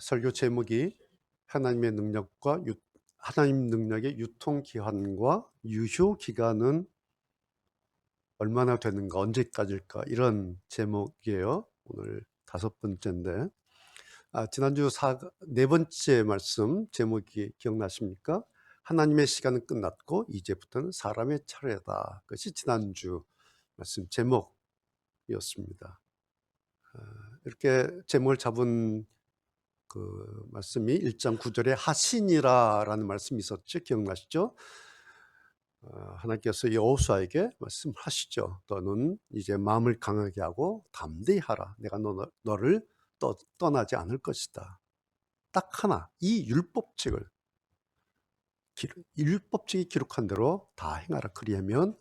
설교 제목이 하나님의 능력과 하나님 능력의 유통기한과 유효기간은 얼마나 되는가, 언제까지일까, 이런 제목이에요. 오늘 5번째인데, 지난주 네 번째 말씀 제목이 기억나십니까? 하나님의 시간은 끝났고 이제부터는 사람의 차례다. 그것이 지난주 말씀 제목이었습니다. 이렇게 제목을 잡은 그 말씀이 1장 9절에 하시니라라는 말씀이 있었죠. 기억나시죠? 하나님께서 여호수아에게 말씀하시죠. 너는 이제 마음을 강하게 하고 담대히 하라. 내가 너를 떠나지 않을 것이다. 딱 하나, 이 율법책이 기록한 대로 다 행하라. 그리하면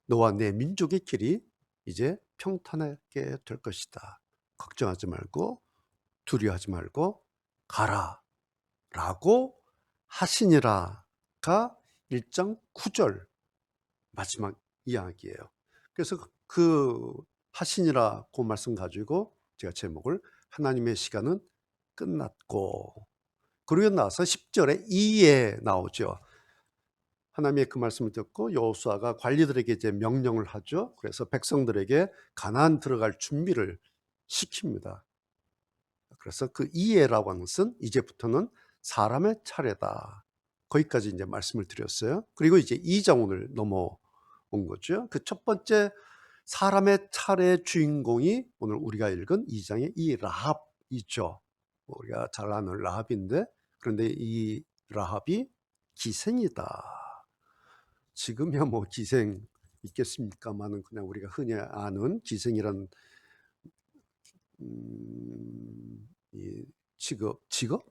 너와 내 민족의 길이 이제 평탄하게 될 것이다. 걱정하지 말고 두려워하지 말고 가라 라고 하시니라가 1장 9절 마지막 이야기예요. 그래서 그 하시니라 그 말씀 가지고 제가 제목을 하나님의 시간은 끝났고, 그러고 나서 10절에 이에 나오죠. 하나님의 그 말씀을 듣고 여호수아가 관리들에게 이제 명령을 하죠. 그래서 백성들에게 가나안 들어갈 준비를 시킵니다. 그래서 그 이에라고 하는 것은 이제부터는 사람의 차례다. 거기까지 이제 말씀을 드렸어요. 그리고 이제 2장 오늘 넘어온 거죠. 그 첫 번째 사람의 차례 주인공이 오늘 우리가 읽은 2장의 이 라합이죠. 우리가 잘 아는 라합인데, 그런데 이 라합이 기생이다. 지금이야 뭐 기생 있겠습니까만은 그냥 우리가 흔히 아는 기생이란 이 직업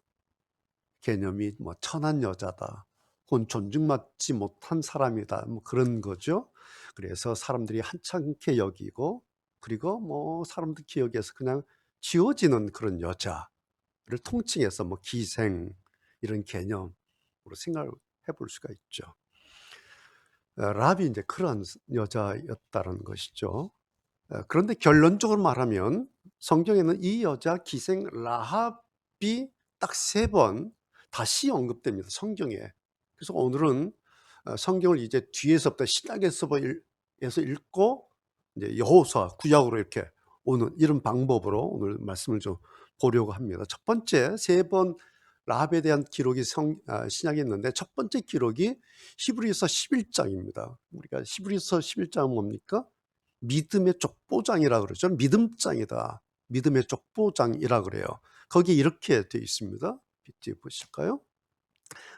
개념이 뭐 천한 여자다, 혹은 존중받지 못한 사람이다, 뭐 그런 거죠. 그래서 사람들이 한창케 여기고, 그리고 뭐 사람들 기억에서 그냥 지워지는 그런 여자를 통칭해서 뭐 기생 이런 개념으로 생각을 해볼 수가 있죠. 라합이 이제 그런 여자였다는 것이죠. 그런데 결론적으로 말하면 성경에는 이 여자 기생 라합이 딱 3번 다시 언급됩니다. 성경에. 그래서 오늘은 성경을 이제 뒤에서부터 신약에서 읽고 이제 여호수아 구약으로 이렇게 오는 이런 방법으로 오늘 말씀을 좀 보려고 합니다. 첫 번째 3번 라합에 대한 기록이 신약에 있는데, 첫 번째 기록이 히브리서 11장입니다. 우리가 히브리서 11장은 뭡니까? 믿음의 족보장이라 그러죠. 믿음장이다. 믿음의 족보장이라 그래요. 거기에 이렇게 되어 있습니다. 뒤에 보실까요?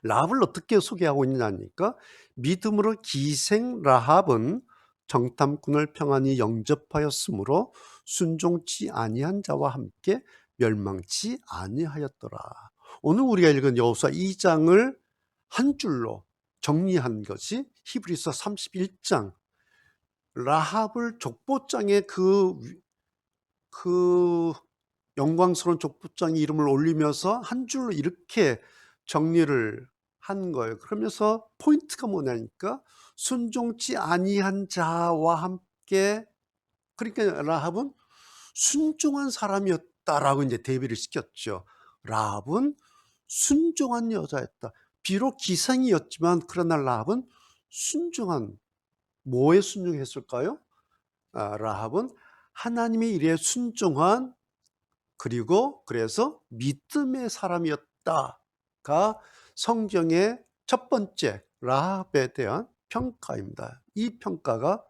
라합을 어떻게 소개하고 있냐니까, 믿음으로 기생 라합은 정탐꾼을 평안히 영접하였으므로 순종치 아니한 자와 함께 멸망치 아니하였더라. 오늘 우리가 읽은 여호수아 2장을 한 줄로 정리한 것이 히브리서 31장, 라합을 족보장에 그 영광스러운 족보장에 이름을 올리면서 한 줄로 이렇게 정리를 한 거예요. 그러면서 포인트가 뭐냐니까, 순종치 아니한 자와 함께, 그러니까 라합은 순종한 사람이었다라고 이제 대비를 시켰죠. 라합은 순종한 여자였다. 비록 기생이었지만 그러나 라합은 순종한, 뭐에 순종했을까요? 라합은 하나님의 일에 순종한, 그리고 그래서 믿음의 사람이었다가 성경의 첫 번째 라합에 대한 평가입니다. 이 평가가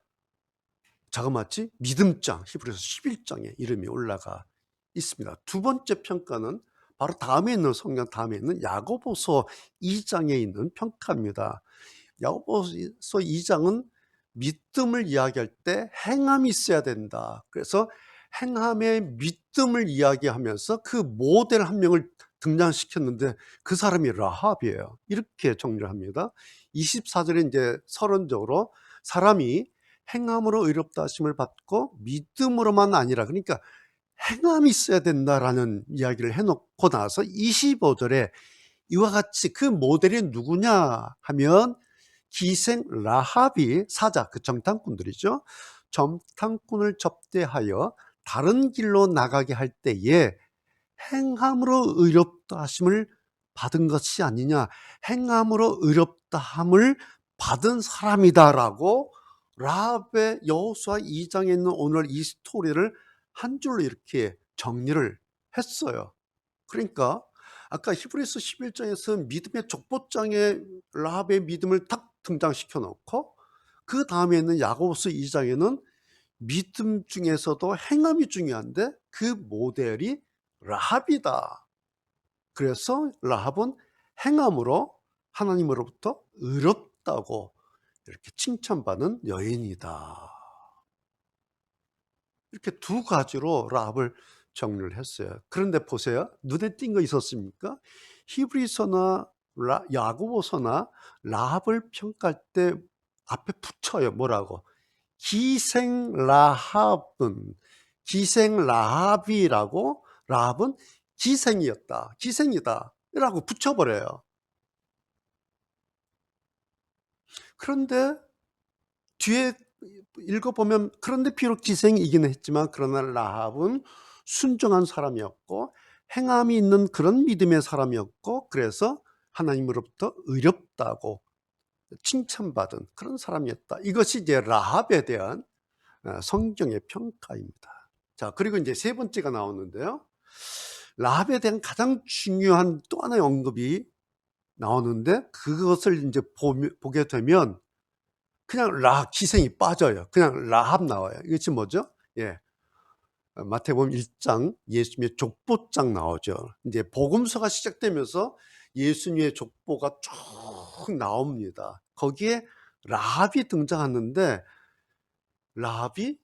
자그마치 믿음장, 히브리서 11장에 이름이 올라가 있습니다. 두 번째 평가는 바로 다음에 있는, 성경 다음에 있는 야고보서 2장에 있는 평가입니다. 야고보서 2장은 믿음을 이야기할 때 행함이 있어야 된다. 그래서 행함의 믿음을 이야기하면서 그 모델 한 명을 등장시켰는데 그 사람이 라합이에요. 이렇게 정리를 합니다. 24절에 이제 서론적으로 사람이 행함으로 의롭다 하심을 받고 믿음으로만 아니라, 그러니까 행함이 있어야 된다라는 이야기를 해놓고 나서 25절에 이와 같이 그 모델이 누구냐 하면 기생 라합이 사자, 그 정탐꾼들이죠. 정탐꾼을 접대하여 다른 길로 나가게 할 때에 행함으로 의롭다 하심을 받은 것이 아니냐. 행함으로 의롭다 함을 받은 사람이다라고 라합의 여호수아 2장에 있는 오늘 이 스토리를 한 줄로 이렇게 정리를 했어요. 그러니까 아까 히브리서 11장에서 믿음의 족보장에 라합의 믿음을 딱 등장시켜 놓고 그 다음에 있는 야고보서 2장에는 믿음 중에서도 행함이 중요한데 그 모델이 라합이다. 그래서 라합은 행함으로 하나님으로부터 의롭다고 이렇게 칭찬받는 여인이다. 이렇게 두 가지로 라합을 정리를 했어요. 그런데 보세요. 눈에 띈 거 있었습니까? 히브리서나 야고보서나 라합을 평가할 때 앞에 붙여요. 뭐라고? 기생 라합은, 기생 라합이라고, 라합은 기생이었다, 기생이다 라고 붙여버려요. 그런데 뒤에 읽어보면 그런데 비록 기생이기는 했지만 그러나 라합은 순종한 사람이었고 행함이 있는 그런 믿음의 사람이었고 그래서 하나님으로부터 의롭다고 칭찬받은 그런 사람이었다. 이것이 이제 라합에 대한 성경의 평가입니다. 자, 그리고 이제 세 번째가 나오는데요. 라합에 대한 가장 중요한 또 하나의 언급이 나오는데 그것을 이제 보게 되면 그냥 기생이 빠져요. 그냥 라합 나와요. 이것이 뭐죠? 예. 마태복음 1장 예수님의 족보장 나오죠. 이제 복음서가 시작되면서 예수님의 족보가 쭉 나옵니다. 거기에 라합이 등장하는데 라합이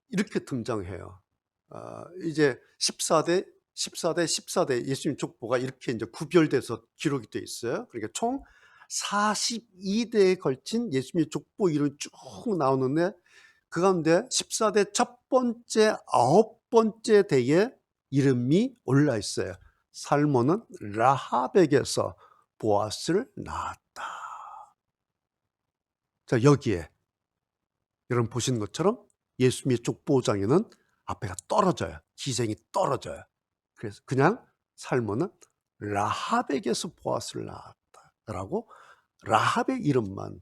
이렇게 등장해요. 이제 14대 예수님 족보가 이렇게 이제 구별돼서 기록이 돼 있어요. 그러니까 총 42대에 걸친 예수님의 족보 이름이 쭉 나오는데 그 가운데 14대 첫 번째, 아홉 번째 대에 이름이 올라 있어요. 살몬은 라합에게서 보아스를 낳았다. 자, 여기에 여러분 보시는 것처럼 예수님의 족보장에는 앞에가 떨어져요. 기생이 떨어져요. 그래서 그냥 살몬은 라합에게서 보아스를 낳았다라고 라합의 이름만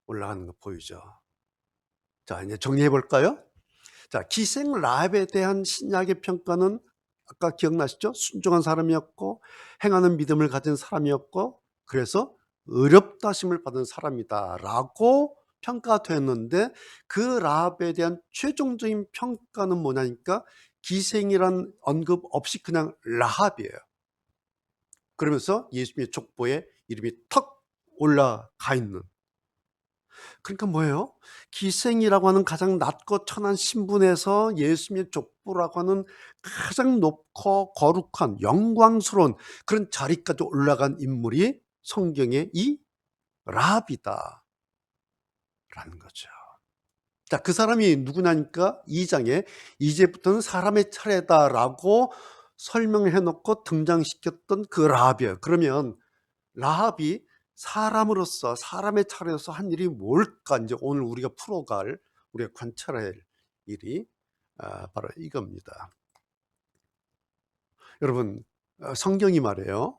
올라가는 거 보이죠. 자, 이제 정리해 볼까요? 자, 기생 라합에 대한 신약의 평가는 아까 기억나시죠? 순종한 사람이었고 행하는 믿음을 가진 사람이었고 그래서 의롭다심을 받은 사람이다라고 평가됐는데 그 라합에 대한 최종적인 평가는 뭐냐니까 기생이란 언급 없이 그냥 라합이에요. 그러면서 예수님의 족보에 이름이 턱 올라가 있는. 그러니까 뭐예요? 기생이라고 하는 가장 낮고 천한 신분에서 예수님의 족보라고 하는 가장 높고 거룩한 영광스러운 그런 자리까지 올라간 인물이 성경의 이 라합이다 라는 거죠. 자, 그 사람이 누구냐니까 2장에 이제부터는 사람의 차례다라고 설명해 놓고 등장시켰던 그 라합이에요. 그러면 라합이 사람으로서 사람의 차례에서 한 일이 뭘까? 이제 오늘 우리가 풀어갈, 우리가 관찰할 일이 바로 이겁니다. 여러분, 성경이 말해요.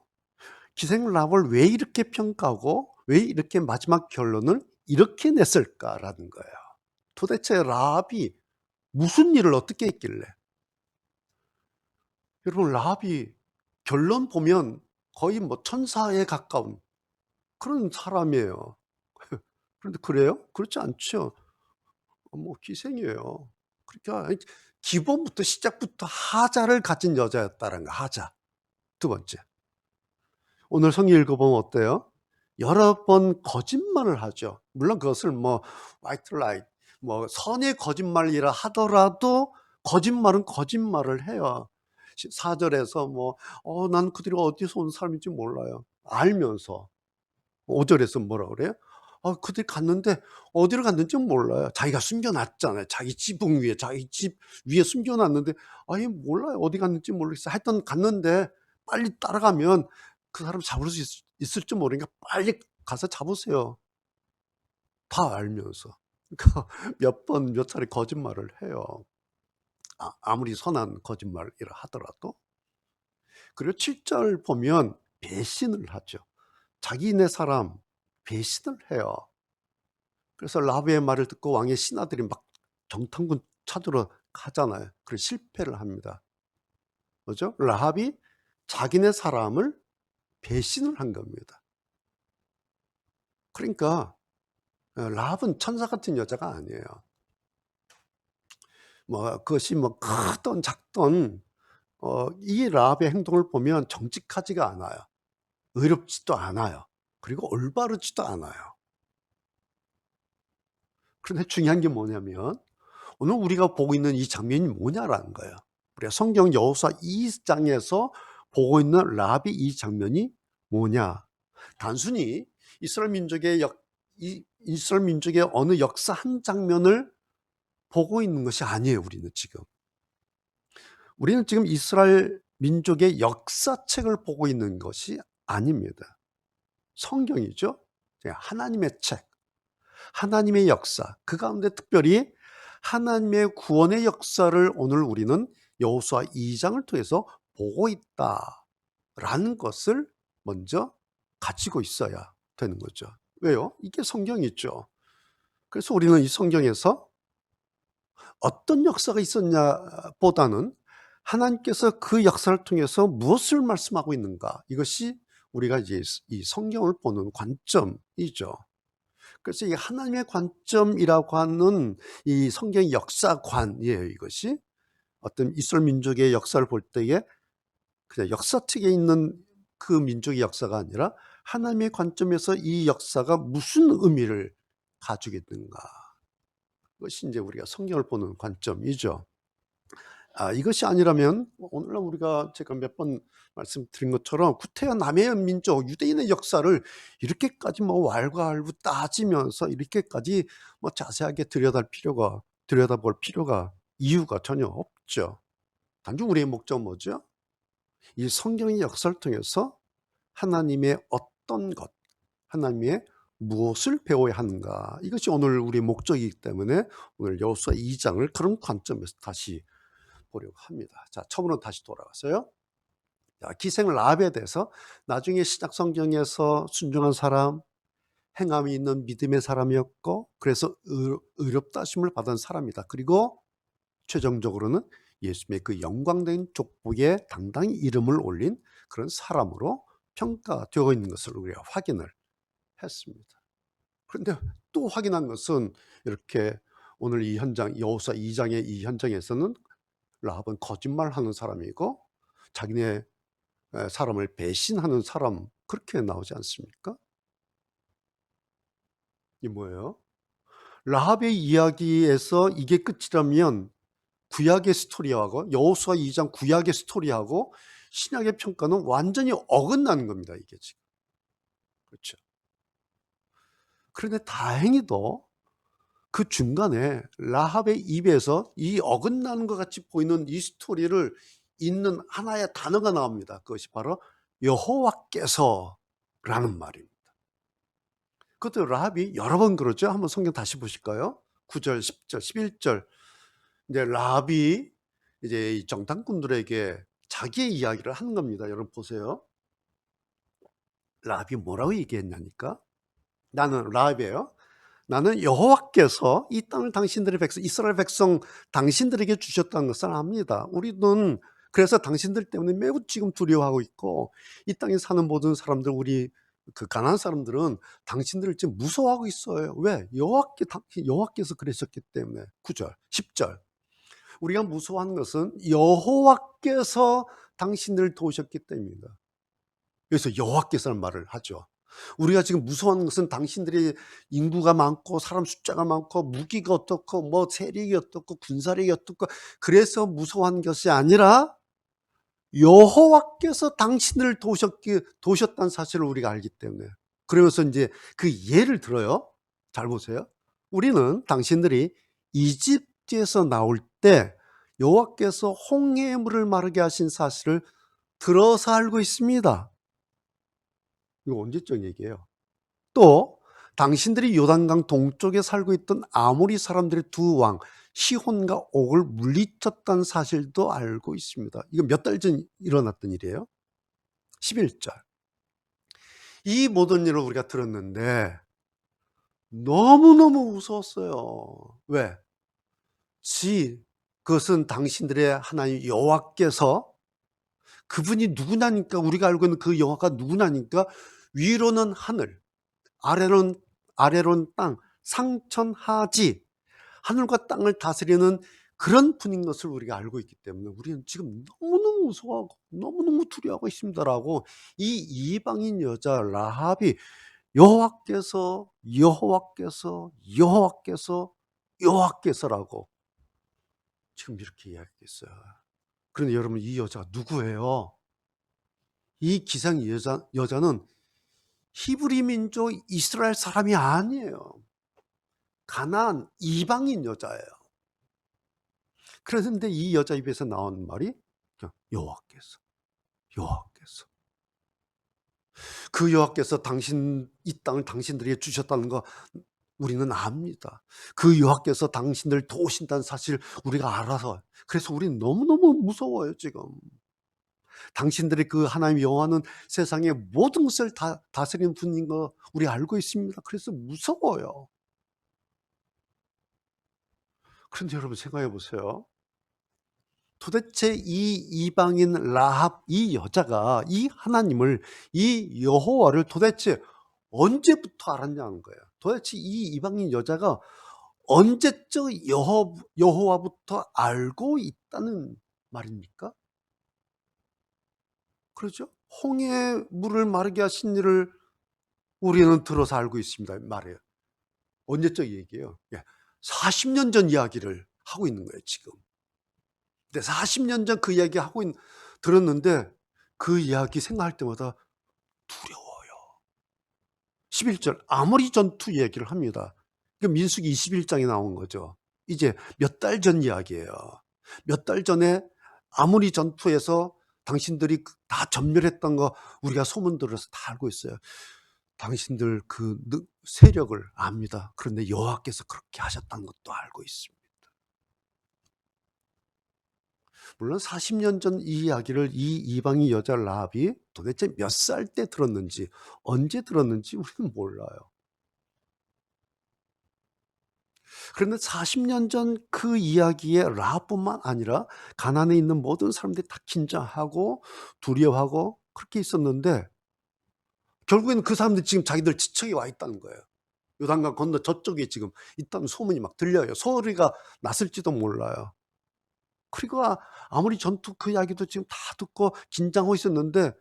기생 라합을 왜 이렇게 평가하고 왜 이렇게 마지막 결론을 이렇게 냈을까라는 거예요. 도대체 라합이 무슨 일을 어떻게 했길래? 여러분, 라합이 결론 보면 거의 뭐 천사에 가까운 그런 사람이에요. 그런데 그래요? 그렇지 않죠. 뭐 기생이에요. 그러니까 기본부터 시작부터 하자를 가진 여자였다는 거. 하자. 두 번째. 오늘 성경 읽어보면 어때요? 여러 번 거짓말을 하죠. 물론 그것을 뭐 white lie, 뭐 선의 거짓말이라 하더라도 거짓말은 거짓말을 해요. 4절에서 뭐 난 그들이 어디서 온 사람인지 몰라요. 알면서. 5절에서 뭐라 그래요? 그들이 갔는데 어디로 갔는지 몰라요. 자기가 숨겨놨잖아요. 자기 지붕 위에, 자기 집 위에 숨겨놨는데 아예 몰라요. 어디 갔는지 모르겠어요. 하여튼 갔는데 빨리 따라가면 그 사람 잡을 수 있을지 모르니까 빨리 가서 잡으세요. 다 알면서. 그러니까 몇 번, 몇 차례 거짓말을 해요. 아무리 선한 거짓말이라 하더라도. 그리고 7절 보면 배신을 하죠. 자기네 사람 배신을 해요. 그래서 라합의 말을 듣고 왕의 신하들이 막 정탐꾼 찾으러 가잖아요. 그래서 실패를 합니다. 그죠? 라합이 자기네 사람을 배신을 한 겁니다. 그러니까 라합은 천사 같은 여자가 아니에요. 뭐 그것이 뭐 크던 작던 이 라합의 행동을 보면 정직하지가 않아요. 의롭지도 않아요. 그리고 올바르지도 않아요. 그런데 중요한 게 뭐냐면 오늘 우리가 보고 있는 이 장면이 뭐냐라는 거예요. 우리가 성경 여호수아 2장에서 보고 있는 라합의 이 장면이 뭐냐? 단순히 이스라엘 민족의 이스라엘 민족의 어느 역사 한 장면을 보고 있는 것이 아니에요. 우리는 지금 이스라엘 민족의 역사책을 보고 있는 것이 아닙니다. 성경이죠. 하나님의 책, 하나님의 역사, 그 가운데 특별히 하나님의 구원의 역사를 오늘 우리는 여호수아 2장을 통해서 보고 있다라는 것을 먼저 가지고 있어야 되는 거죠. 왜요? 이게 성경이죠. 그래서 우리는 이 성경에서 어떤 역사가 있었냐보다는 하나님께서 그 역사를 통해서 무엇을 말씀하고 있는가, 이것이 우리가 이제 이 성경을 보는 관점이죠. 그래서 이 하나님의 관점이라고 하는 이 성경의 역사관이에요. 이것이 어떤 이스라엘 민족의 역사를 볼 때에 그냥 역사책에 있는 그 민족의 역사가 아니라 하나님의 관점에서 이 역사가 무슨 의미를 가지고 있는가, 그것이 이제 우리가 성경을 보는 관점이죠. 이것이 아니라면 오늘날 우리가 제가 몇 번 말씀드린 것처럼 구태여 남의 민족 유대인의 역사를 이렇게까지 뭐 왈가왈부 따지면서 이렇게까지 뭐 자세하게 들여다볼 필요가 이유가 전혀 없죠. 단지 우리의 목적은 뭐죠? 이 성경의 역사를 통해서 하나님의 어떤 것, 하나님의 무엇을 배워야 하는가, 이것이 오늘 우리의 목적이기 때문에 오늘 여호수아 2장을 그런 관점에서 다시 보려고 합니다. 자, 처음으로 다시 돌아가서요. 기생 라합에 대해서 나중에 신약 성경에서 순종한 사람, 행함이 있는 믿음의 사람이었고, 그래서 의롭다 하심을 받은 사람이다. 그리고 최종적으로는 예수님의 그 영광된 족보에 당당히 이름을 올린 그런 사람으로 평가되어 있는 것을 우리가 확인을 했습니다. 그런데 또 확인한 것은 이렇게 오늘 이 현장, 여호수아 2장의 이 현장에서는 라합은 거짓말하는 사람이고 자기네 사람을 배신하는 사람, 그렇게 나오지 않습니까? 이게 뭐예요? 라합의 이야기에서 이게 끝이라면 구약의 스토리하고 여호수아 2장 구약의 스토리하고 신약의 평가는 완전히 어긋나는 겁니다. 이게 지금. 그렇죠. 그런데 다행히도 그 중간에 라합의 입에서 이 어긋나는 것 같이 보이는 이 스토리를 잇는 하나의 단어가 나옵니다. 그것이 바로 여호와께서라는 말입니다. 그것도 라합이 여러 번 그러죠. 한번 성경 다시 보실까요? 9절, 10절, 11절. 이제 라합이 이제 이 정탐꾼들에게 자기의 이야기를 하는 겁니다. 여러분 보세요. 라합이 뭐라고 얘기했냐니까? 나는 라합이에요. 나는 여호와께서 이 땅을 당신들의 백성, 이스라엘 백성 당신들에게 주셨다는 것을 압니다. 우리는 그래서 당신들 때문에 매우 지금 두려워하고 있고, 이 땅에 사는 모든 사람들, 우리 그 가나안 사람들은 당신들을 지금 무서워하고 있어요. 왜? 여호와께서 그러셨기 때문에. 9절, 10절. 우리가 무서워하는 것은 여호와께서 당신들을 도우셨기 때문입니다. 그래서 여호와께서는 말을 하죠. 우리가 지금 무서워하는 것은 당신들이 인구가 많고 사람 숫자가 많고 무기가 어떻고 뭐 세력이 어떻고 군사력이 어떻고 그래서 무서워하는 것이 아니라 여호와께서 당신들을 도우셨다는 사실을 우리가 알기 때문에. 그러면서 이제 그 예를 들어요. 잘 보세요. 우리는 당신들이 이집트에서 나올 때 여호와께서 홍해의 물을 마르게 하신 사실을 들어서 알고 있습니다. 이거 언제적 얘기예요? 또 당신들이 요단강 동쪽에 살고 있던 아모리 사람들의 두 왕 시혼과 옥을 물리쳤다는 사실도 알고 있습니다. 이거 몇 달 전 일어났던 일이에요. 11절. 이 모든 일을 우리가 들었는데 너무너무 무서웠어요. 왜? 그것은 당신들의 하나님 여호와께서, 그분이 누구냐니까, 우리가 알고 있는 그 여호와가 누구냐니까, 위로는 하늘, 아래로는 땅, 상천하지, 하늘과 땅을 다스리는 그런 분인 것을 우리가 알고 있기 때문에 우리는 지금 너무너무 무서워하고 너무너무 두려워하고 있습니다라고, 이 이방인 여자 라합이 여호와께서 여호와께서 여호와께서 여호와께서라고 지금 이렇게 이야기했어요. 그런데 여러분, 이 여자가 누구예요? 이 기생 여자는 히브리 민족 이스라엘 사람이 아니에요. 가나안 이방인 여자예요. 그런데 이 여자 입에서 나온 말이 그냥 여호와께서, 여호와께서. 그 여호와께서 이 땅을 당신들에게 주셨다는 거 우리는 압니다. 그 여호와께서 당신들 도우신다는 사실 우리가 알아서, 그래서 우리는 너무너무 무서워요. 지금 당신들의 그 하나님 여호와는 세상의 모든 것을 다 다스리는 분인 거 우리 알고 있습니다. 그래서 무서워요. 그런데 여러분 생각해 보세요. 도대체 이 이방인 라합, 이 여자가 이 하나님을, 이 여호와를 도대체 언제부터 알았냐는 거예요. 도대체 이 이방인 여자가 언제적 여호와부터 알고 있다는 말입니까? 그렇죠? 홍해 물을 마르게 하신 일을 우리는 들어서 알고 있습니다. 말이에요. 언제적 얘기예요? 40년 전 이야기를 하고 있는 거예요, 지금. 근데 40년 전 그 이야기 들었는데 그 이야기 생각할 때마다 두려워요. 11절 아모리 전투 얘기를 합니다. 민수기 21장에 나온 거죠. 이제 몇 달 전 이야기예요. 몇 달 전에 아모리 전투에서 당신들이 다 전멸했던 거 우리가 소문 들어서 다 알고 있어요. 당신들 그 세력을 압니다. 그런데 여호와께서 그렇게 하셨다는 것도 알고 있습니다. 물론 40년 전 이 이야기를 이 이방인 여자 라합이 도대체 몇 살 때 들었는지, 언제 들었는지 우리는 몰라요. 그런데 40년 전 그 이야기에 라합뿐만 아니라 가나안에 있는 모든 사람들이 다 긴장하고 두려워하고 그렇게 있었는데, 결국에는 그 사람들이 지금 자기들 지척에 와 있다는 거예요. 요단강 건너 저쪽에 지금 있다는 소문이 막 들려요. 소리가 났을지도 몰라요. 그리고 아무리 전투 그 이야기도 지금 다 듣고 긴장하고 있었는데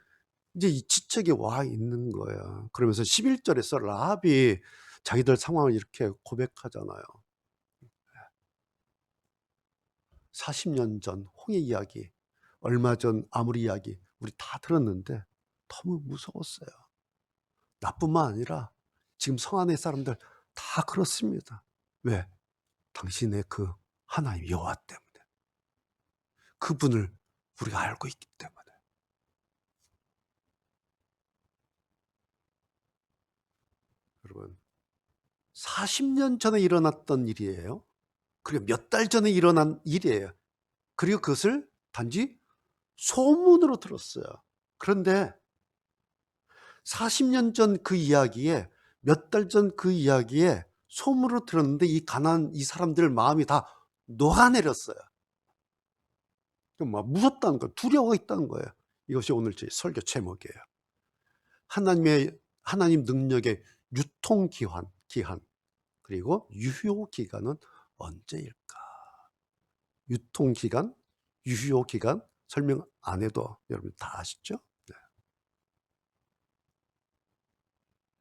이제 이 지척에 와 있는 거예요. 그러면서 11절에서 라합이 자기들 상황을 이렇게 고백하잖아요. 40년 전 홍해 이야기, 얼마 전 아무리 이야기 우리 다 들었는데 너무 무서웠어요. 나뿐만 아니라 지금 성 안의 사람들 다 그렇습니다. 왜? 당신의 그 하나님 여호와 때문에. 그분을 우리가 알고 있기 때문에. 여러분, 40년 전에 일어났던 일이에요. 그리고 몇 달 전에 일어난 일이에요. 그리고 그것을 단지 소문으로 들었어요. 그런데 40년 전 그 이야기에, 몇 달 전 그 이야기에 소문으로 들었는데 이 가난한 이 사람들 마음이 다 녹아내렸어요. 막 무섭다는 거예요. 두려워 있다는 거예요. 이것이 오늘 제 설교 제목이에요. 하나님 능력의 유통기한, 그리고 유효기간은 언제일까? 유통기간, 유효기간 설명 안 해도 여러분 다 아시죠? 네.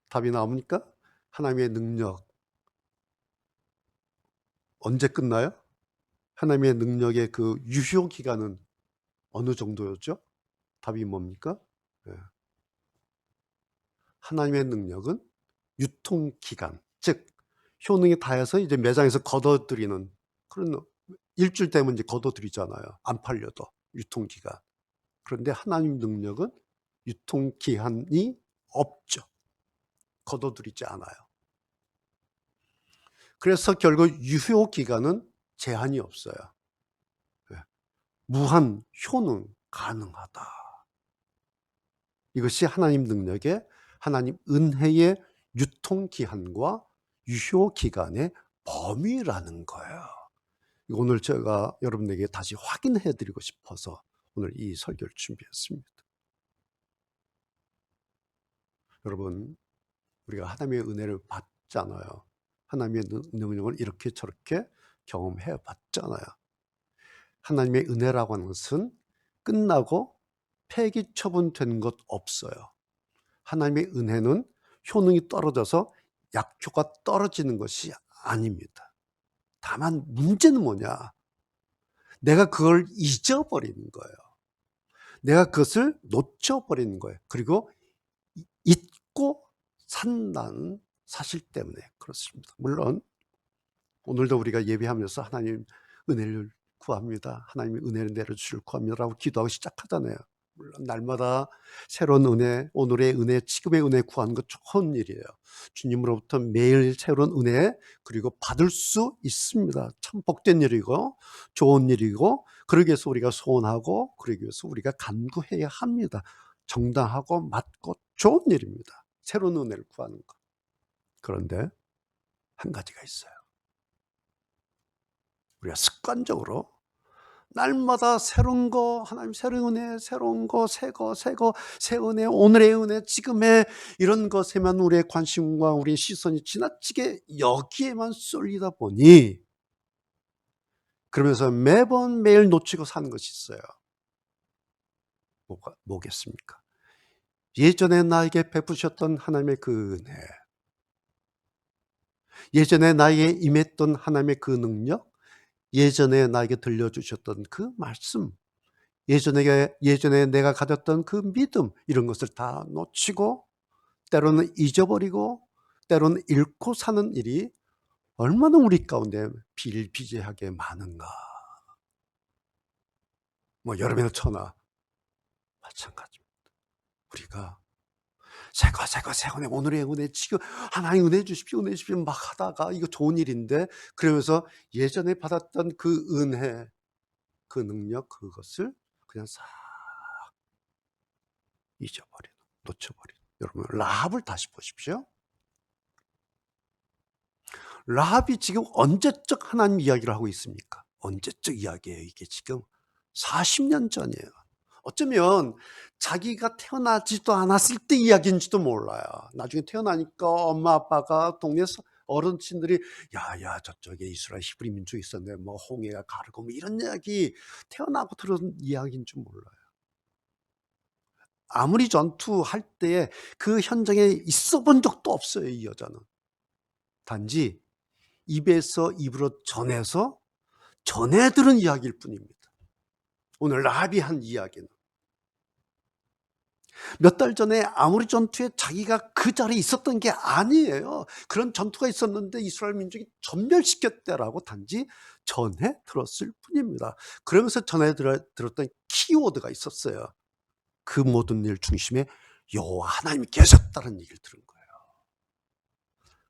답이 나옵니까? 하나님의 능력 언제 끝나요? 하나님의 능력의 그 유효기간은 어느 정도였죠? 답이 뭡니까? 네. 하나님의 능력은 유통기간, 즉 효능이 다해서 이제 매장에서 걷어들이는 그런, 일주일 되면 이제 걷어들이잖아요. 안 팔려도 유통기간. 그런데 하나님 능력은 유통기한이 없죠. 걷어들이지 않아요. 그래서 결국 유효기간은 제한이 없어요. 무한 효능 가능하다. 이것이 하나님 능력의, 하나님 은혜의 유통기한과 유효기간의 범위라는 거예요. 오늘 제가 여러분에게 다시 확인해 드리고 싶어서 오늘 이 설교를 준비했습니다. 여러분, 우리가 하나님의 은혜를 받잖아요. 하나님의 능력을 이렇게 저렇게 경험해 봤잖아요. 하나님의 은혜라고 하는 것은 끝나고 폐기 처분된 것 없어요. 하나님의 은혜는 효능이 떨어져서 약효가 떨어지는 것이 아닙니다. 다만 문제는 뭐냐? 내가 그걸 잊어버리는 거예요. 내가 그것을 놓쳐버리는 거예요. 그리고 잊고 산다는 사실 때문에 그렇습니다. 물론 오늘도 우리가 예배하면서 하나님 은혜를 구합니다. 하나님의 은혜를 내려주시길 구합니다라고 기도하고 시작하잖아요. 물론 날마다 새로운 은혜, 오늘의 은혜, 지금의 은혜 구하는 것 좋은 일이에요. 주님으로부터 매일 새로운 은혜 그리고 받을 수 있습니다. 참 복된 일이고 좋은 일이고 그러기 위해서 우리가 소원하고 그러기 위해서 우리가 간구해야 합니다. 정당하고 맞고 좋은 일입니다. 새로운 은혜를 구하는 것. 그런데 한 가지가 있어요. 우리가 습관적으로 날마다 새로운 거, 하나님 새로운 은혜, 새로운 거, 새 은혜, 오늘의 은혜, 지금의 이런 것에만 우리의 관심과 우리의 시선이 지나치게 여기에만 쏠리다 보니 그러면서 매번 매일 놓치고 사는 것이 있어요. 뭐겠습니까? 예전에 나에게 베푸셨던 하나님의 그 은혜, 예전에 나에게 임했던 하나님의 그 능력, 예전에 나에게 들려주셨던 그 말씀, 예전에 내가 가졌던 그 믿음, 이런 것을 다 놓치고 때로는 잊어버리고 때로는 잃고 사는 일이 얼마나 우리 가운데 비일비재하게 많은가. 뭐 여름이나 천하 마찬가지입니다. 우리가 새거 오늘의 은혜, 지금 하나님 은혜 주십시오 막 하다가 이거 좋은 일인데 그러면서 예전에 받았던 그 은혜, 그 능력, 그것을 그냥 싹 잊어버리는, 놓쳐버리는. 여러분 라합을 다시 보십시오. 라합이 지금 언제적 하나님 이야기를 하고 있습니까? 언제적 이야기예요. 이게 지금 40년 전이에요. 어쩌면 자기가 태어나지도 않았을 때 이야기인지도 몰라요. 나중에 태어나니까 엄마 아빠가 동네 어른친들이 야야 저쪽에 이스라엘 히브리 민족이 있었는데 뭐 홍해가 가르고 뭐 이런 이야기 태어나고 들은 이야기인 줄 몰라요. 아무리 전투할 때에 그 현장에 있어 본 적도 없어요. 이 여자는. 단지 입에서 입으로 전해서 전해 들은 이야기일 뿐입니다. 오늘 라합이 한 이야기는 몇 달 전에 아무리 전투에 자기가 그 자리에 있었던 게 아니에요. 그런 전투가 있었는데 이스라엘 민족이 전멸시켰다라고 단지 전해 들었을 뿐입니다. 그러면서 전해 들었던 키워드가 있었어요. 그 모든 일 중심에 여호와 하나님이 계셨다는 얘기를 들은 거예요.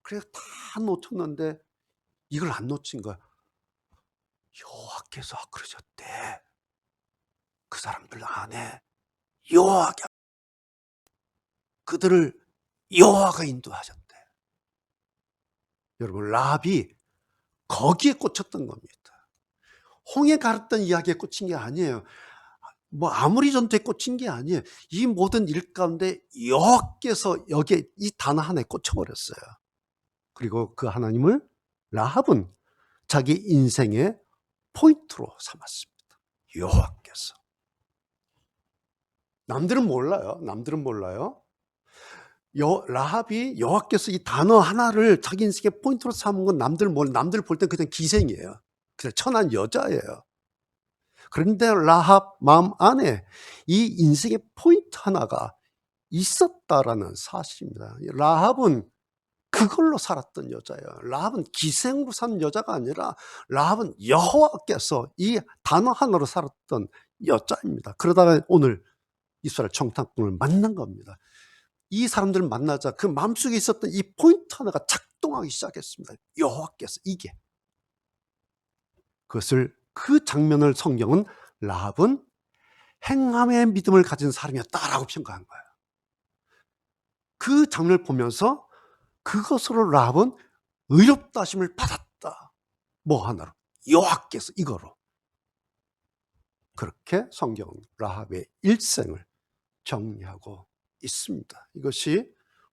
그래서 다 놓쳤는데 이걸 안 놓친 거야. 여호와께서 그러셨대. 그 사람들 안에 여호와가 그들을 여호와가 인도하셨대. 여러분 라합이 거기에 꽂혔던 겁니다. 홍해 가르던 이야기에 꽂힌 게 아니에요. 뭐 아무리 전투에 꽂힌 게 아니에요. 이 모든 일 가운데 여호와께서 여기에 이 단어 하나에 꽂혀버렸어요. 그리고 그 하나님을 라합은 자기 인생의 포인트로 삼았습니다. 여호와께서. 남들은 몰라요. 라합이 여호와께서 이 단어 하나를 자기 인생의 포인트로 삼은 건 남들 볼 때 그냥 기생이에요. 그냥 천한 여자예요. 그런데 라합 마음 안에 이 인생의 포인트 하나가 있었다라는 사실입니다. 라합은 그걸로 살았던 여자예요. 라합은 기생으로 산 여자가 아니라 라합은 여호와께서 이 단어 하나로 살았던 여자입니다. 그러다가 오늘 이스라엘 정탐꾼을 만난 겁니다. 이 사람들을 만나자 그 마음속에 있었던 이 포인트 하나가 작동하기 시작했습니다. 여호와께서 이게. 그 장면을 성경은 라합은 행함의 믿음을 가진 사람이었다라고 평가한 거예요. 그 장면을 보면서 그것으로 라합은 의롭다 하심을 받았다. 뭐 하나로? 여호와께서 이거로. 그렇게 성경 라합의 일생을 정리하고 있습니다. 이것이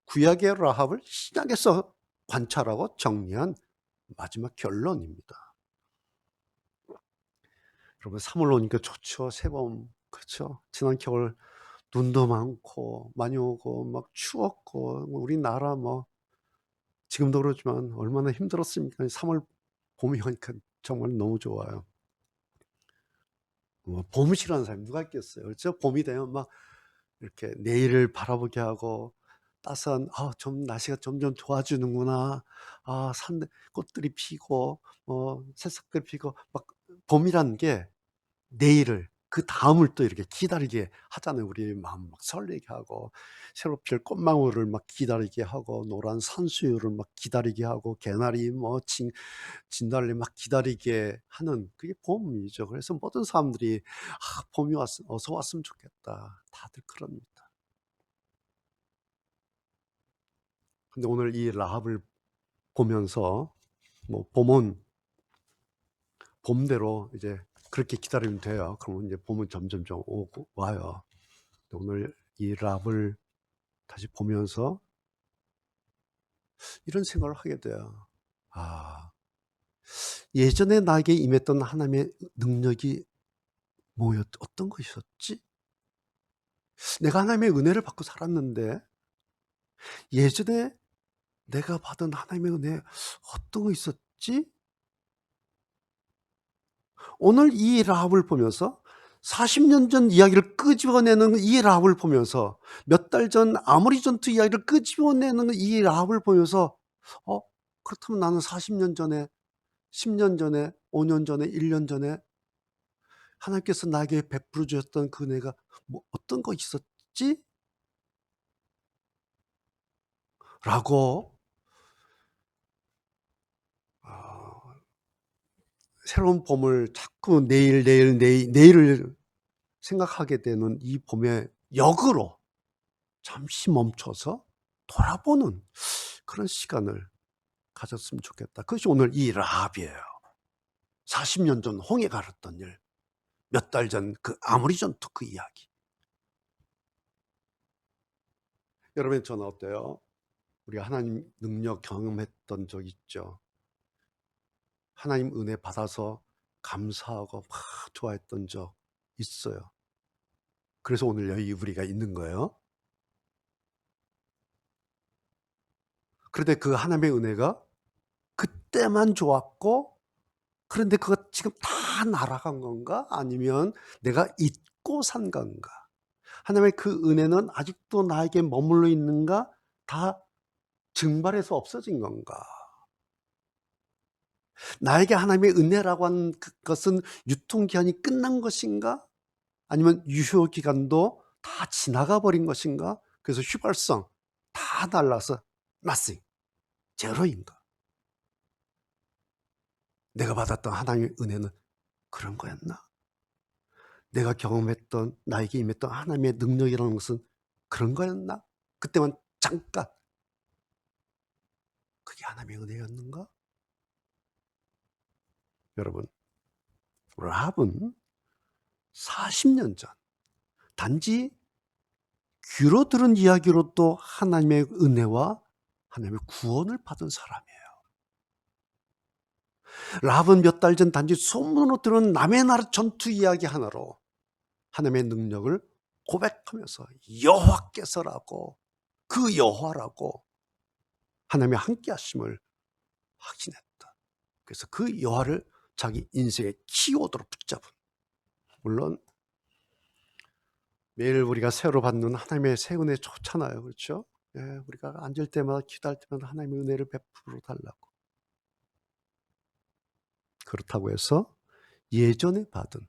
구약의 라합을 신약에서 관찰하고 정리한 마지막 결론입니다. 여러분 3월 오니까 좋죠. 새봄. 그렇죠. 지난 겨울 눈도 많고 많이 오고 막 추웠고 우리나라 뭐 지금도 그렇지만 얼마나 힘들었습니까. 3월 봄이 오니까 정말 너무 좋아요. 봄을 싫어하는 사람이 누가 있겠어요. 그렇죠? 봄이 되면 막 이렇게 내일을 바라보게 하고 따스한 좀 날씨가 점점 좋아지는구나. 산 꽃들이 피고 새싹들 피고 막 봄이라는 게 내일을 그다음을 또 이렇게 기다리게 하잖아요. 우리 마음 막 설레게 하고 새로 필 꽃망울을 막 기다리게 하고 노란 산수유를 막 기다리게 하고 개나리 진달래 막 기다리게 하는 그게 봄이죠. 그래서 모든 사람들이 봄이 어서 왔으면 좋겠다. 다들 그럽니다. 근데 오늘 이 라합을 보면서 뭐 봄은 봄대로 이제 그렇게 기다리면 돼요. 그러면 이제 봄은 점점점 오고 와요. 오늘 이 라합을 다시 보면서 이런 생각을 하게 돼요. 예전에 나에게 임했던 하나님의 능력이 어떤 것이었지? 내가 하나님의 은혜를 받고 살았는데 예전에 내가 받은 하나님의 은혜 어떤 거 있었지? 오늘 이 라합을 보면서 40년 전 이야기를 끄집어내는 이 라합을 보면서 몇 달 전 아모리 전투 이야기를 끄집어내는 이 라합을 보면서 그렇다면 나는 40년 전에 10년 전에 5년 전에 1년 전에 하나님께서 나에게 베풀어 주셨던 그 은혜가 어떤 거 있었지? 라고 어 새로운 봄을 자꾸 내일을 생각하게 되는 이 봄의 역으로 잠시 멈춰서 돌아보는 그런 시간을 가졌으면 좋겠다. 그것이 오늘 이 라합이에요. 40년 전 홍해 갈았던 일, 몇 달 전 그 아모리 전투 그 이야기. 여러분 저는 어때요? 우리 하나님 능력 경험했던 적 있죠? 하나님 은혜 받아서 감사하고 막 좋아했던 적 있어요. 그래서 오늘 여기 우리가 있는 거예요. 그런데 그 하나님의 은혜가 그때만 좋았고 그런데 그거 지금 다 날아간 건가? 아니면 내가 잊고 산 건가? 하나님의 그 은혜는 아직도 나에게 머물러 있는가? 다 증발해서 없어진 건가? 나에게 하나님의 은혜라고 한 그것은 유통기한이 끝난 것인가? 아니면 유효기간도 다 지나가 버린 것인가? 그래서 휘발성 다 날라서 nothing, 제로인가? 내가 받았던 하나님의 은혜는 그런 거였나? 내가 경험했던 나에게 임했던 하나님의 능력이라는 것은 그런 거였나? 그때만 잠깐 그게 하나님의 은혜였는가? 여러분 라합은 40년 전 단지 귀로 들은 이야기로 또 하나님의 은혜와 하나님의 구원을 받은 사람이에요. 라합은 몇 달 전 단지 소문으로 들은 남의 나라 전투 이야기 하나로 하나님의 능력을 고백하면서 여호와께서라고 그 여호와라고 하나님의 함께 하심을 확신했다. 그래서 그 여호와를 자기 인생의 키워드로 붙잡은, 물론 매일 우리가 새로 받는 하나님의 새 은혜 좋잖아요. 그렇죠? 예, 우리가 앉을 때마다 기도할 때마다 하나님의 은혜를 베풀어 달라고. 그렇다고 해서 예전에 받은,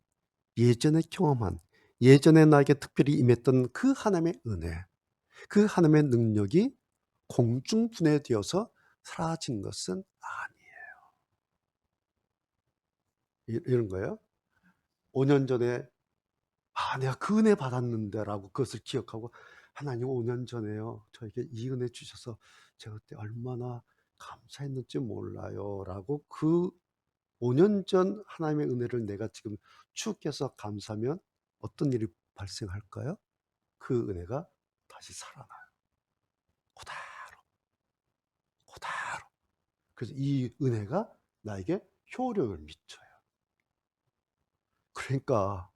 예전에 경험한, 예전에 나에게 특별히 임했던 그 하나님의 은혜, 그 하나님의 능력이 공중분해되어서 사라진 것은 아니에요. 이런 거예요. 5년 전에 내가 그 은혜 받았는데라고 그것을 기억하고 하나님 5년 전에요. 저에게 이 은혜 주셔서 제가 그때 얼마나 감사했는지 몰라요. 라고 그 5년 전 하나님의 은혜를 내가 지금 추억해서 감사하면 어떤 일이 발생할까요? 그 은혜가 다시 살아나요. 그대로, 그대로. 그래서 이 은혜가 나에게 효력을 미쳐요. 그러니까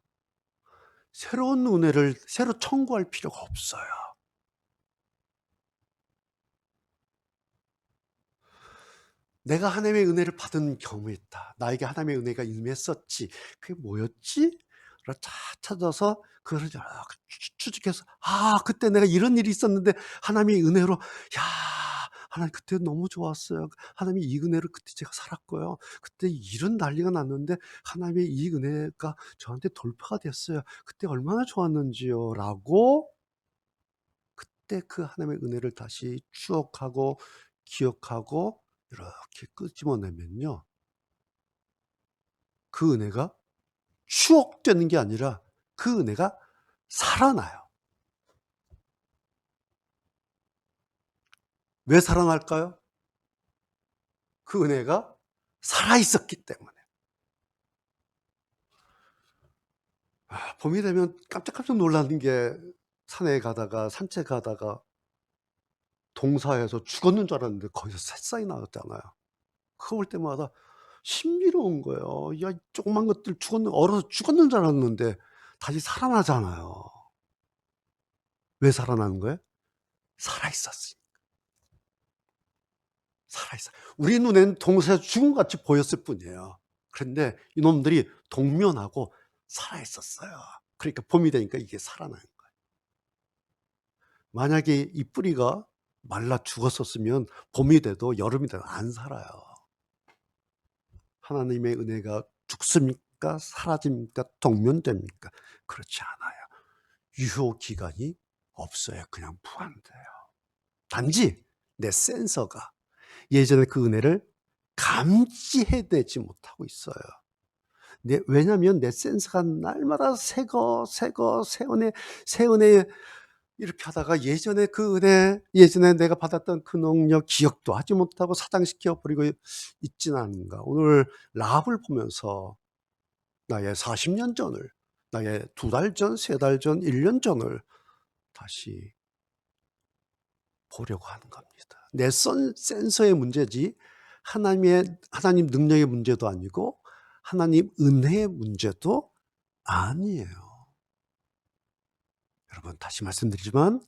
새로운 은혜를 새로 청구할 필요가 없어요. 내가 하나님의 은혜를 받은 경험이 있다. 나에게 하나님의 은혜가 임했었지. 그게 뭐였지? 를 쫙 찾아서 그걸 추측해서 그때 내가 이런 일이 있었는데 하나님의 은혜로 하나님 그때 너무 좋았어요. 하나님이 이 은혜를 그때 제가 살았고요. 그때 이런 난리가 났는데 하나님의 이 은혜가 저한테 돌파가 됐어요. 그때 얼마나 좋았는지요. 라고 그때 그 하나님의 은혜를 다시 추억하고 기억하고 이렇게 끄집어내면요. 그 은혜가 추억되는 게 아니라 그 은혜가 살아나요. 왜 살아날까요? 그 은혜가 살아있었기 때문에. 봄이 되면 깜짝깜짝 놀라는 게 산에 가다가 산책하다가 동사에서 죽었는 줄 알았는데 거기서 새싹이 나왔잖아요. 그거 볼 때마다 신비로운 거예요. 야, 조그만 것들 얼어서 죽었는 줄 알았는데 다시 살아나잖아요. 왜 살아나는 거예요? 살아있었으니. 살아있어. 우리 눈엔 동사에서 죽음같이 보였을 뿐이에요. 그런데 이놈들이 동면하고 살아있었어요. 그러니까 봄이 되니까 이게 살아나는 거예요. 만약에 이 뿌리가 말라 죽었었으면 봄이 돼도 여름이 돼도 안 살아요. 하나님의 은혜가 죽습니까? 사라집니까? 동면됩니까? 그렇지 않아요. 유효 기간이 없어요. 그냥 무한대요. 단지 내 센서가 예전에 그 은혜를 감지해내지 못하고 있어요. 왜냐하면 내 센서가 날마다 새 은혜 이렇게 하다가 예전에 그 은혜, 예전에 내가 받았던 그 능력 기억도 하지 못하고 사장시켜 버리고 있지는 않은가. 오늘 라합을 보면서 나의 40년 전을, 나의 2달 전, 3달 전, 1년 전을 다시 보려고 하는 겁니다. 내 센서의 문제지 하나님 능력의 문제도 아니고 하나님 은혜의 문제도 아니에요. 여러분 다시 말씀드리지만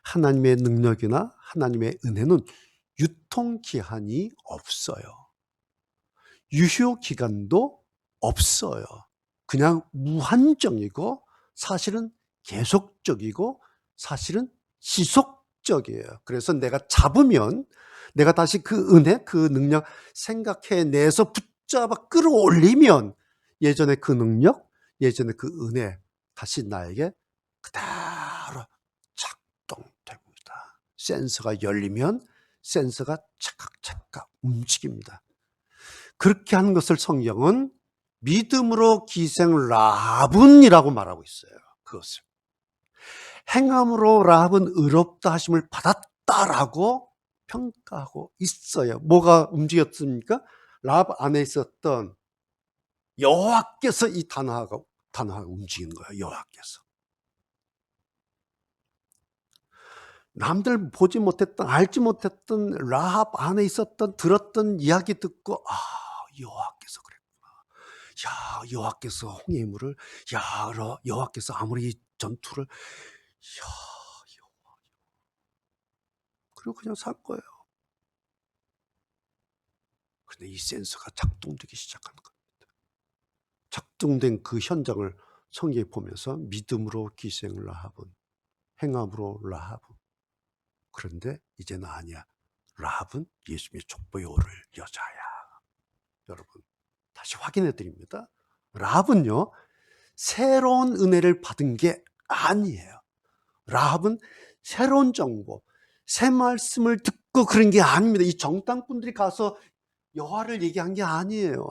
하나님의 능력이나 하나님의 은혜는 유통기한이 없어요. 유효기간도 없어요. 그냥 무한정이고 사실은 계속적이고 사실은 지속적이에요. 그래서 내가 잡으면 내가 다시 그 은혜, 그 능력 생각해내서 붙잡아 끌어올리면 예전의 그 능력, 예전의 그 은혜 다시 나에게 그대로 작동됩니다. 센서가 열리면 센서가 착각 움직입니다. 그렇게 하는 것을 성경은 믿음으로 기생 라합은이라고 말하고 있어요. 그것을 행함으로 라합은 의롭다 하심을 받았다라고 평가하고 있어요. 뭐가 움직였습니까? 라합 안에 있었던 여호와께서 이 단어가 움직인 거예요. 여호와께서. 남들 보지 못했던, 알지 못했던 라합 안에 있었던, 들었던 이야기 듣고 여호와께서 그랬구나. 여호와께서 홍해의 물을, 여호와께서 아무리 전투를, 그리고 그냥 살 거예요. 근데 이 센서가 작동되기 시작한 겁니다. 작동된 그 현장을 성경에 보면서 믿음으로 기생 라합은, 행함으로 라합은. 그런데 이제는 아니야. 라합은 예수님의 족보에 오를 여자야. 여러분 다시 확인해 드립니다. 라합은요 새로운 은혜를 받은 게 아니에요. 라합은 새로운 정보, 새 말씀을 듣고 그런 게 아닙니다. 이 정탐꾼들이 가서 여호와를 얘기한 게 아니에요.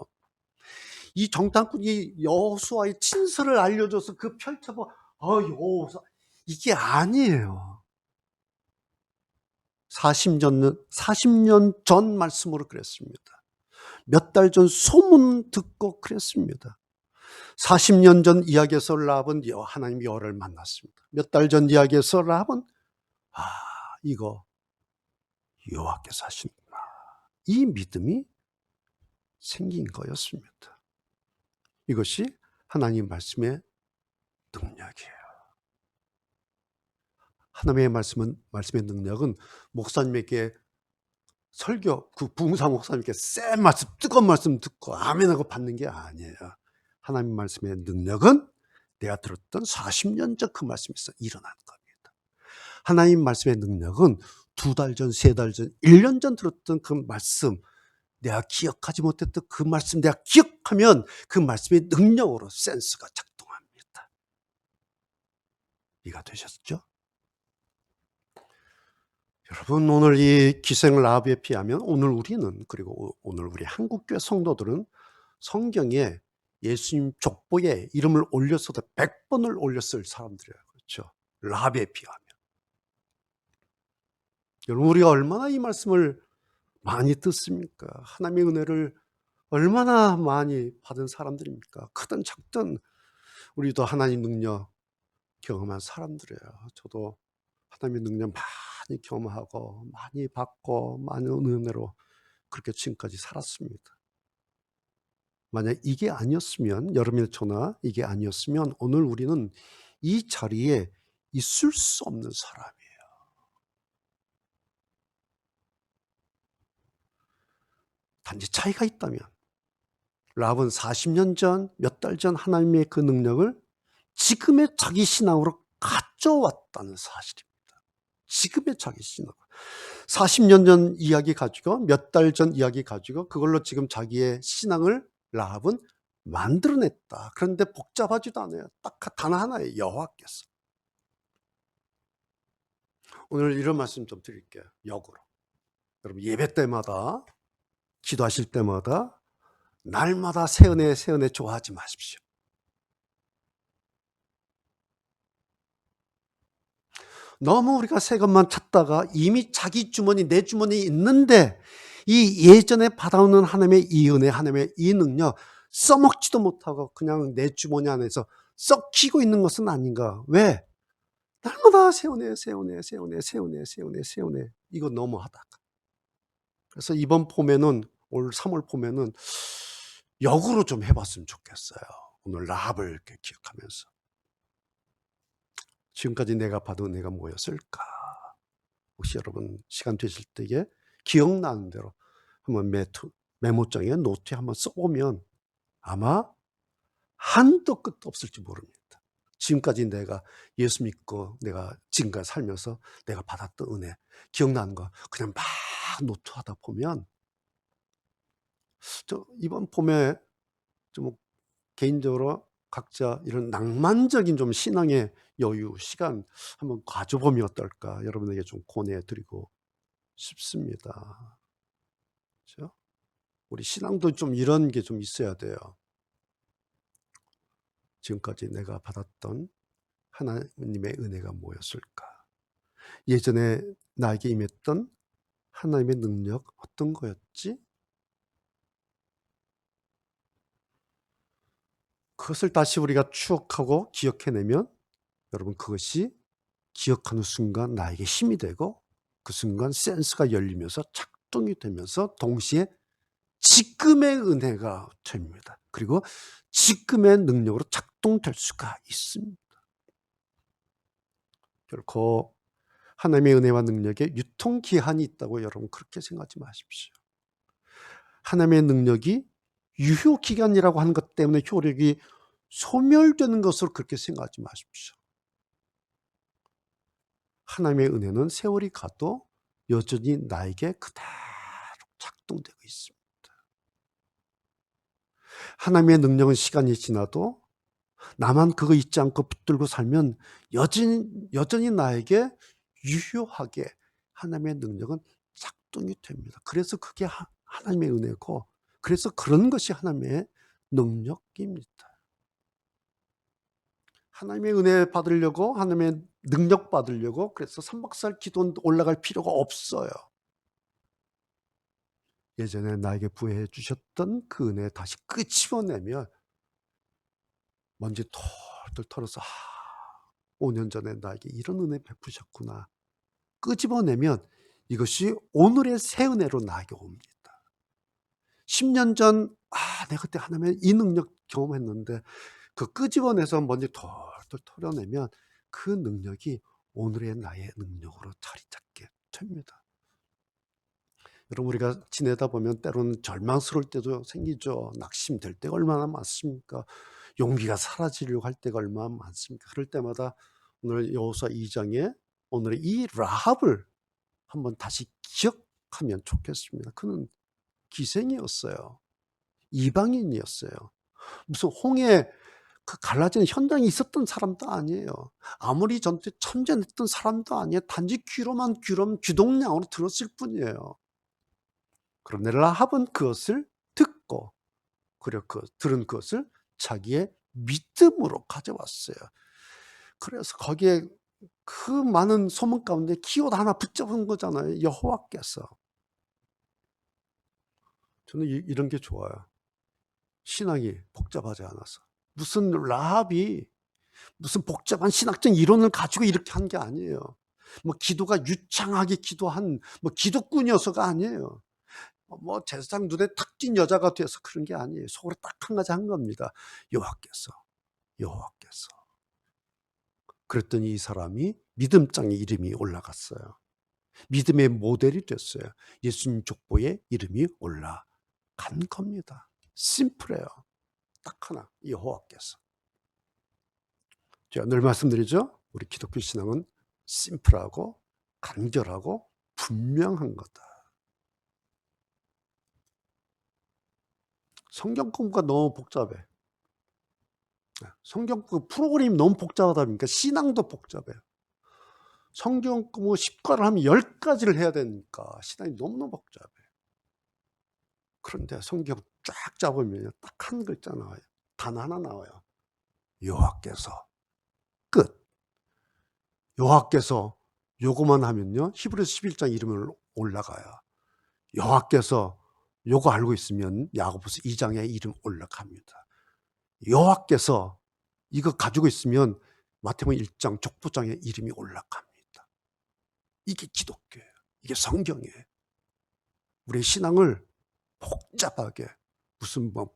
이 정탐꾼이 여호수아의 친서를 알려줘서 그 펼쳐봐 여호수아 이게 아니에요. 40년 전 말씀으로 그랬습니다. 몇 달 전 소문 듣고 그랬습니다. 40년 전 이야기에서 라합은 하나님 여호와를 만났습니다. 몇 달 전 이야기에서 라합은 이거 여호와께서 하시는구나. 이 믿음이 생긴 거였습니다. 이것이 하나님 말씀의 능력이에요. 하나님의 말씀의 능력은 목사님에게 설교, 부흥사 목사님께 센 말씀, 뜨거운 말씀 듣고 아멘하고 받는 게 아니에요. 하나님 말씀의 능력은 내가 들었던 40년 전 그 말씀에서 일어나는 겁니다. 하나님 말씀의 능력은 2달 전, 3달 전, 1년 전 들었던 그 말씀, 내가 기억하지 못했던 그 말씀 내가 기억하면 그 말씀의 능력으로 센스가 작동합니다. 이해가 되셨죠? 여러분, 오늘 이 기생 라합에 비하면 오늘 우리는, 그리고 오늘 우리 한국교회 성도들은 성경에 예수님 족보에 이름을 올렸어도 100번을 올렸을 사람들이에요. 그렇죠? 라합에 비하면. 여러분, 우리가 얼마나 이 말씀을 많이 듣습니까? 하나님의 은혜를 얼마나 많이 받은 사람들입니까? 크든 작든 우리도 하나님 능력 경험한 사람들이에요. 저도 하나님의 능력 많이 경험하고 많이 받고 많은 은혜로 그렇게 지금까지 살았습니다. 만약 이게 아니었으면, 여러분의 저나 이게 아니었으면 오늘 우리는 이 자리에 있을 수 없는 사람이에요. 단지 차이가 있다면 라합은 40년 전, 몇 달 전 하나님의 그 능력을 지금의 자기 신앙으로 가져왔다는 사실입니다. 지금의 자기 신앙. 40년 전 이야기 가지고, 몇 달 전 이야기 가지고 그걸로 지금 자기의 신앙을 라합은 만들어냈다. 그런데 복잡하지도 않아요. 딱 단 하나의 여호와께서. 오늘 이런 말씀 좀 드릴게요. 역으로. 여러분, 예배 때마다, 기도하실 때마다 날마다 새 은혜 좋아하지 마십시오. 너무 우리가 새 것만 찾다가 이미 자기 주머니, 내 주머니에 있는데 이 예전에 받아오는 하나님의 이 은혜, 하나님의 이 능력 써먹지도 못하고 그냥 내 주머니 안에서 썩히고 있는 것은 아닌가. 왜? 날마다 새 은혜 이거 너무하다. 그래서 이번 봄에는, 올 3월 봄에는 역으로 좀 해봤으면 좋겠어요. 오늘 라합을 이렇게 기억하면서 지금까지 내가 받은 은혜가 뭐였을까? 혹시 여러분 시간 되실 때에 기억나는 대로 한번 메모장에 노트에 한번 써보면 아마 한도 끝도 없을지 모릅니다. 지금까지 내가 예수 믿고 내가 지금까지 살면서 내가 받았던 은혜 기억나는 거 그냥 막 노트하다 보면 저 이번 봄에 좀 개인적으로 각자 이런 낭만적인 좀 신앙의 여유, 시간 한번 가져보면 어떨까 여러분에게 좀 권해드리고 싶습니다. 그렇죠? 우리 신앙도 좀 이런 게 좀 있어야 돼요. 지금까지 내가 받았던 하나님의 은혜가 뭐였을까? 예전에 나에게 임했던 하나님의 능력 어떤 거였지? 그것을 다시 우리가 추억하고 기억해내면 여러분 그것이 기억하는 순간 나에게 힘이 되고 그 순간 센스가 열리면서 작동이 되면서 동시에 지금의 은혜가 됩니다. 그리고 지금의 능력으로 작동될 수가 있습니다. 결코 하나님의 은혜와 능력에 유통기한이 있다고 여러분 그렇게 생각하지 마십시오. 하나님의 능력이 유효기간이라고 하는 것 때문에 효력이 소멸되는 것으로 그렇게 생각하지 마십시오. 하나님의 은혜는 세월이 가도 여전히 나에게 그대로 작동되고 있습니다. 하나님의 능력은 시간이 지나도 나만 그거 잊지 않고 붙들고 살면 여전히 나에게 유효하게 하나님의 능력은 작동이 됩니다. 그래서 그게 하나님의 은혜고 그래서 그런 것이 하나님의 능력입니다. 하나님의 은혜 받으려고, 하나님의 능력 받으려고 그래서 3박 4일 기도 올라갈 필요가 없어요. 예전에 나에게 부여해 주셨던 그 은혜 다시 끄집어내면 먼지 털털 털어서 5년 전에 나에게 이런 은혜 베푸셨구나. 끄집어내면 이것이 오늘의 새 은혜로 나에게 옵니다. 10년 전 내가 그때 하나님의 이 능력 경험했는데 그 끄집어내서 먼지 털털 털어내면 그 능력이 오늘의 나의 능력으로 자리 잡게 됩니다. 여러분, 우리가 지내다 보면 때로는 절망스러울 때도 생기죠. 낙심될 때가 얼마나 많습니까? 용기가 사라지려고 할 때가 얼마나 많습니까? 그럴 때마다 오늘 여호수아 2장에 오늘의 이 라합을 한번 다시 기억하면 좋겠습니다. 그는 기생이었어요. 이방인이었어요. 무슨 홍해 그 갈라지는 현장에 있었던 사람도 아니에요. 아무리 전투에 참전했던 사람도 아니에요. 단지 귀동냥으로 들었을 뿐이에요. 그런데 라합은 그것을 듣고 그리고 들은 그것을 자기의 믿음으로 가져왔어요. 그래서 거기에 그 많은 소문 가운데 기옷 하나 붙잡은 거잖아요. 여호와께서. 저는 이런 게 좋아요. 신앙이 복잡하지 않아서. 무슨 라합이 무슨 복잡한 신학적 이론을 가지고 이렇게 한 게 아니에요. 뭐 기도가 유창하게 기도한 뭐 기도꾼이어서가 아니에요. 뭐 세상 눈에 탁 띈 여자가 돼서 그런 게 아니에요. 속으로 딱 한 가지 한 겁니다. 여호와께서. 그랬더니 이 사람이 믿음장에 이름이 올라갔어요. 믿음의 모델이 됐어요. 예수님 족보에 이름이 올라간 겁니다. 심플해요. 딱 하나, 여호와께서. 제가 늘 말씀드리죠. 우리 기독교 신앙은 심플하고 간결하고 분명한 거다. 성경 공부가 너무 복잡해. 성경 프로그램이 너무 복잡하다 보니까 신앙도 복잡해요. 성경 공부 10과를 하면 10가지를 해야 되니까 신앙이 너무너무 복잡해. 그런데 성경 쫙 잡으면 딱 한 글자 나와요. 단 하나 나와요. 여호와께서. 끝. 여호와께서 요거만 하면요. 히브리서 11장 이름을 올라가요. 여호와께서 요거 알고 있으면 야고보서 2장에 이름 올라갑니다. 여호와께서 이거 가지고 있으면 마태복음 1장 족보장에 이름이 올라갑니다. 이게 기독교예요. 이게 성경이에요. 우리의 신앙을 복잡하게 무슨 뭐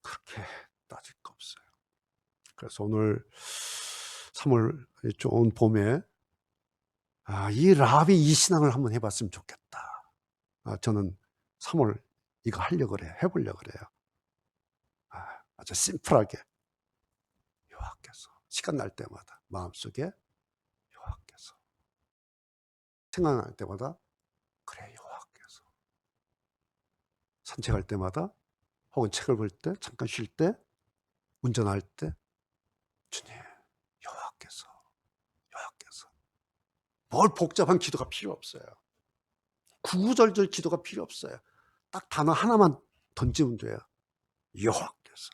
그렇게 따질 거 없어요. 그래서 오늘 3월 좋은 봄에 이 라합이 이 신앙을 한번 해봤으면 좋겠다. 저는 3월 이거 하려고 그래요. 해보려고 그래요. 아주 심플하게 여호와께서 시간 날 때마다 마음속에 여호와께서 생각날 때마다 그래 여호와께서 산책할 때마다 혹은 책을 볼 때 잠깐 쉴 때 운전할 때 주님 여호와께서 뭘 복잡한 기도가 필요 없어요. 구구절절 기도가 필요 없어요. 딱 단어 하나만 던지면 돼요. 여호와께서.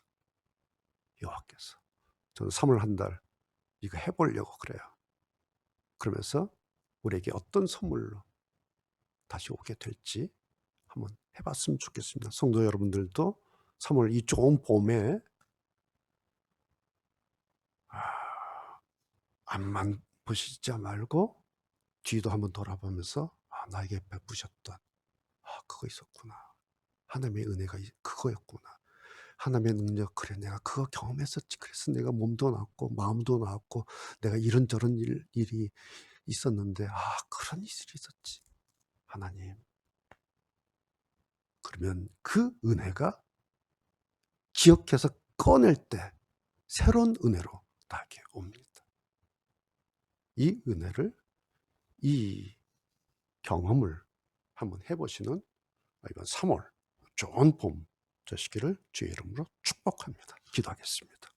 저는 3월 한 달 이거 해보려고 그래요. 그러면서 우리에게 어떤 선물로 다시 오게 될지 한번 해봤으면 좋겠습니다. 성도 여러분들도 3월 이 좋은 봄에 앞만 보시지 말고 뒤도 한번 돌아보면서 나에게 베푸셨던 그거 있었구나. 하나님의 은혜가 그거였구나. 하나님의 능력, 그래 내가 그거 경험했었지. 그래서 내가 몸도 나았고 마음도 나았고 내가 이런저런 일이 있었는데 그런 일이 있었지. 하나님. 그러면 그 은혜가 기억해서 꺼낼 때 새로운 은혜로 나에게 옵니다. 이 은혜를, 이 경험을 한번 해보시는 이번 3월 좋은 봄 되시기를 주의 이름으로 축복합니다. 기도하겠습니다.